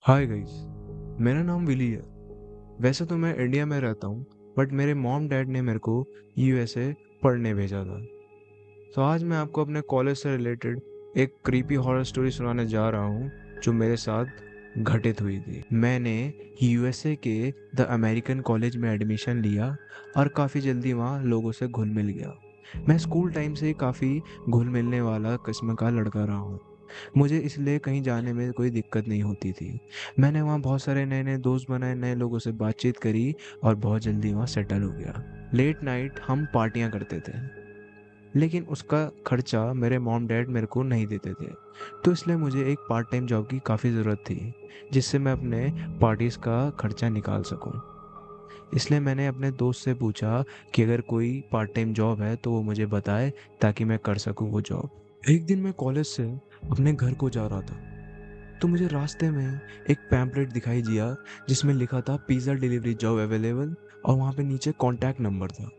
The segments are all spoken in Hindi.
Hi guys. मेरा नाम विली है। वैसे तो मैं इंडिया में रहता हूँ, बट मेरे मॉम डैड ने मेरे को यूएसए पढ़ने भेजा था। तो आज मैं आपको अपने कॉलेज से रिलेटेड एक क्रीपी हॉरर स्टोरी सुनाने जा रहा हूँ जो मेरे साथ घटित हुई थी। मैंने यूएसए के द अमेरिकन कॉलेज में एडमिशन लिया और काफ़ी जल्दी वहाँ लोगों से घुल मिल गया। मैं स्कूल टाइम से ही काफ़ी घुल मिलने वाला किस्म का लड़का रहा हूँ। मुझे इसलिए कहीं जाने में कोई दिक्कत नहीं होती थी। मैंने वहाँ बहुत सारे नए-नए दोस्त बनाए, नए लोगों से बातचीत करी और बहुत जल्दी वहाँ सेटल हो गया। लेट नाइट हम पार्टियाँ करते थे, लेकिन उसका खर्चा मेरे मॉम डैड मेरे को नहीं देते थे। तो इसलिए मुझे एक पार्ट टाइम जॉब की काफ़ी ज़रूरत थी, जिससे मैं अपने पार्टीज़ का खर्चा निकाल सकूँ। इसलिए मैंने अपने दोस्त से पूछा कि अगर कोई पार्ट टाइम जॉब है तो वो मुझे बताए ताकि मैं कर सकूँ वो जॉब। एक दिन मैं कॉलेज से अपने घर को जा रहा था, तो मुझे रास्ते में एक पैम्पलेट दिखाई दिया जिसमें लिखा था पिज़्ज़ा डिलीवरी जॉब अवेलेबल, और वहाँ पे नीचे कॉन्टैक्ट नंबर था।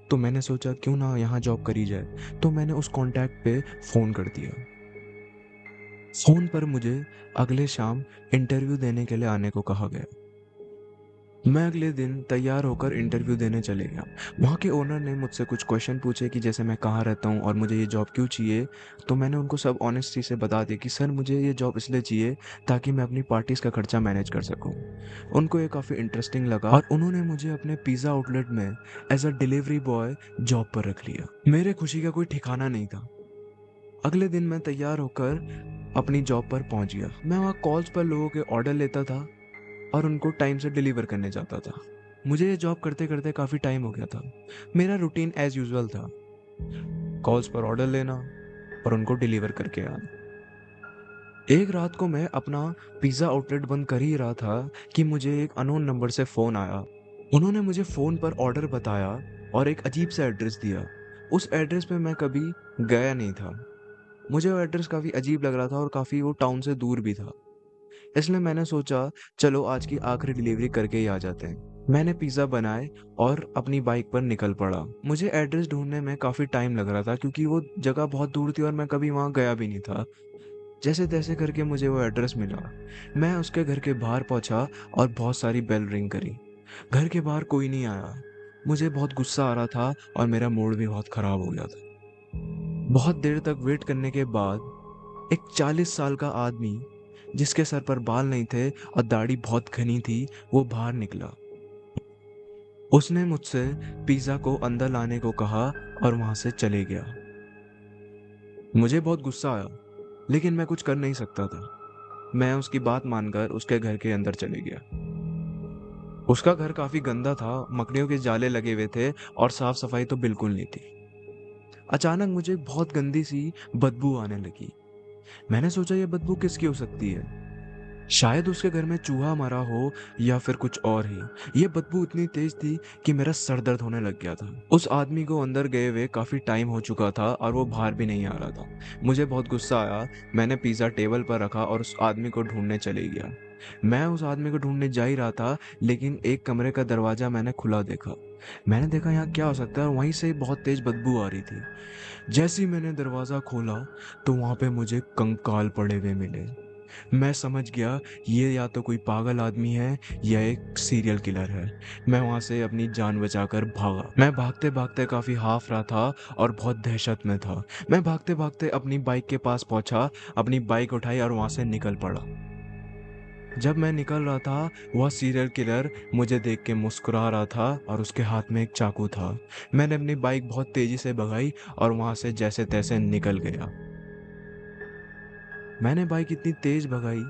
तो मैंने सोचा क्यों ना यहाँ जॉब करी जाए, तो मैंने उस कॉन्टैक्ट पे फ़ोन कर दिया। फ़ोन पर मुझे अगले शाम इंटरव्यू देने के लिए आने को कहा गया। मैं अगले दिन तैयार होकर इंटरव्यू देने चले गया। वहाँ के ओनर ने मुझसे कुछ क्वेश्चन पूछे कि जैसे मैं कहाँ रहता हूँ और मुझे ये जॉब क्यों चाहिए। तो मैंने उनको सब ऑनेस्टी से बता दिया कि सर मुझे ये जॉब इसलिए चाहिए ताकि मैं अपनी पार्टीज़ का खर्चा मैनेज कर सकूँ। उनको ये काफ़ी इंटरेस्टिंग लगा और उन्होंने मुझे अपने पिज़्ज़ा आउटलेट में as a delivery boy job पर रख लिया। मेरे खुशी का कोई ठिकाना नहीं था। अगले दिन मैं तैयार होकर अपनी जॉब पर पहुंच गया। मैं वहाँ कॉल्स पर लोगों के ऑर्डर लेता था और उनको टाइम से डिलीवर करने जाता था। मुझे ये जॉब करते करते काफ़ी टाइम हो गया था। मेरा रूटीन एज यूजुअल था, कॉल्स पर ऑर्डर लेना और उनको डिलीवर करके आना। एक रात को मैं अपना पिज़्ज़ा आउटलेट बंद कर ही रहा था कि मुझे एक अननोन नंबर से फ़ोन आया। उन्होंने मुझे फ़ोन पर ऑर्डर बताया और एक अजीब सा एड्रेस दिया। उस एड्रेस पे मैं कभी गया नहीं था। मुझे वो एड्रेस काफ़ी अजीब लग रहा था और काफ़ी वो टाउन से दूर भी था। इसलिए मैंने सोचा चलो आज की आखिरी डिलीवरी करके ही आ जाते हैं। मैंने पिज़्ज़ा बनाए और अपनी बाइक पर निकल पड़ा। मुझे एड्रेस ढूँढने में काफ़ी टाइम लग रहा था क्योंकि वो जगह बहुत दूर थी और मैं कभी वहाँ गया भी नहीं था। जैसे-तैसे करके मुझे वो एड्रेस मिला। मैं उसके घर के बाहर पहुँचा और बहुत सारी बेल रिंग करी। घर के बाहर कोई नहीं आया। मुझे बहुत गुस्सा आ रहा था और मेरा मूड भी बहुत ख़राब हो गया था। बहुत देर तक वेट करने के बाद एक 40 साल का आदमी, जिसके सर पर बाल नहीं थे और दाढ़ी बहुत घनी थी, वो बाहर निकला। उसने मुझसे पिज़्ज़ा को अंदर लाने को कहा और वहाँ से चले गया। मुझे बहुत गुस्सा आया, लेकिन मैं कुछ कर नहीं सकता था। मैं उसकी बात मानकर उसके घर के अंदर चले गया। उसका घर काफ़ी गंदा था, मकड़ियों के जाले लगे हुए थे और साफ-सफाई तो बिल्कुल नहीं थी। अचानक मुझे बहुत गंदी सी बदबू आने लगी। मैंने सोचा ये बदबू किसकी हो सकती है? शायद उसके घर में चूहा मरा हो या फिर कुछ और ही। ये बदबू इतनी तेज थी कि मेरा सर दर्द होने लग गया था। उस आदमी को अंदर गए हुए काफी टाइम हो चुका था और वो बाहर भी नहीं आ रहा था। मुझे बहुत गुस्सा आया। मैंने पिज्जा टेबल पर रखा और उस आदमी को ढूंढने चले गया। मैं उस आदमी को ढूंढने जा ही रहा था, लेकिन एक कमरे का दरवाजा मैंने खुला देखा। मैंने देखा यहाँ क्या हो सकता है, और वहीं से बहुत तेज बदबू आ रही थी। जैसे ही मैंने दरवाजा खोला तो वहां पे मुझे कंकाल पड़े हुए मिले। मैं समझ गया ये या तो कोई पागल आदमी है या एक सीरियल किलर है। मैं वहां से अपनी जान बचाकर भागा। मैं भागते भागते काफी हाफ रहा था और बहुत दहशत में था। मैं भागते भागते अपनी बाइक के पास पहुंचा, अपनी बाइक उठाई और वहां से निकल पड़ा। जब मैं निकल रहा था, वह सीरियल किलर मुझे देख के मुस्कुरा रहा था और उसके हाथ में एक चाकू था। मैंने अपनी बाइक बहुत तेजी से भगाई और वहां से जैसे तैसे निकल गया। मैंने बाइक इतनी तेज भगाई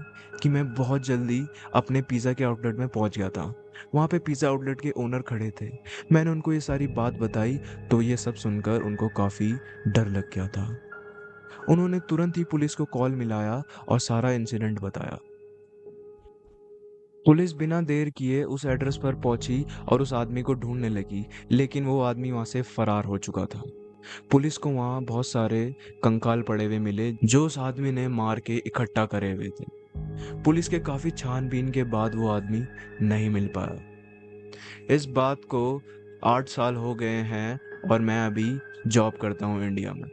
कि मैं बहुत जल्दी अपने पिज़्ज़ा के आउटलेट में पहुंच गया था। वहाँ पे पिज़्ज़ा आउटलेट के ओनर खड़े थे। मैंने उनको ये सारी बात बताई, तो ये सब सुनकर उनको काफ़ी डर लग गया था। उन्होंने तुरंत ही पुलिस को कॉल मिलाया और सारा इंसिडेंट बताया। पुलिस बिना देर किए उस एड्रेस पर पहुंची और उस आदमी को ढूंढने लगी, लेकिन वो आदमी वहां से फरार हो चुका था। पुलिस को वहां बहुत सारे कंकाल पड़े हुए मिले जो उस आदमी ने मार के इकट्ठा करे हुए थे। पुलिस के काफी छानबीन के बाद वो आदमी नहीं मिल पाया। इस बात को 8 साल हो गए हैं और मैं अभी जॉब करता हूँ इंडिया में।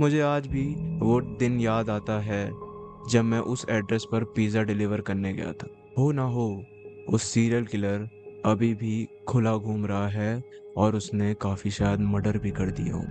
मुझे आज भी वो दिन याद आता है जब मैं उस एड्रेस पर पिज़्ज़ा डिलीवर करने गया था। हो ना हो, उस सीरियल किलर अभी भी खुला घूम रहा है और उसने काफ़ी शायद मर्डर भी कर दिया हो।